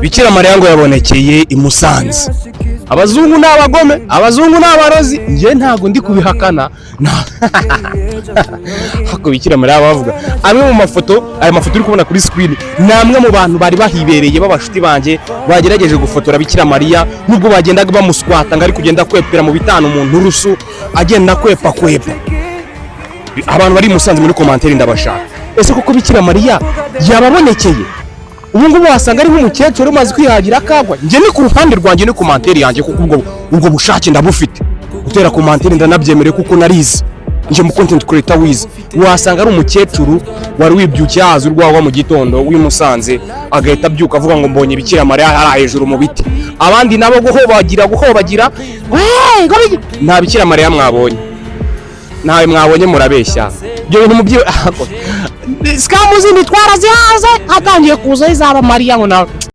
Bikira Mariya ngo yabonekeye i Musanze. Abazungu n'abagome, abazungu n'abarozi, nje ntago ndi kubihakana. Hako Bikira Mariya bavuga amwe mu mafoto, aya mafoto uri kubona kuri screen, namwe mu bantu bari bahibereye babashuti banje bagerageje gufotora Bikira Mariya, nubwo bagendaga bamuswata ngari kugenda kwepera mu bitano umuntu rusu agenda kwepa. Abantu bari Musanze muri commentaire ndabashaka. Ese koko Bikira Mariya yababonekeye? Ubu ngubu wasanga ari nk'umukecuru umaze kwihagira akagwa. Nje ni ku ruhande rwanjye ni commentaire yanjye kuko ubwo bushake ndabufite. Gutera commentaire ndanabyemere kuko narize. Nje mu content creator wize. Wasanga ari umukecuru wari wibyukiye haza urwawa mu gitondo w'imusanze agahita byuka avuga ngo mbonye Bikira Mariya hari hejuru mu biti. Abandi nabo guhobagira nta Bikira Mariya mwabonye. Nawe mwabonye murabeshya. Byo bintu mubyi skamu zindi twarazihaze atangiye kuza izaba Mariya ngo nawe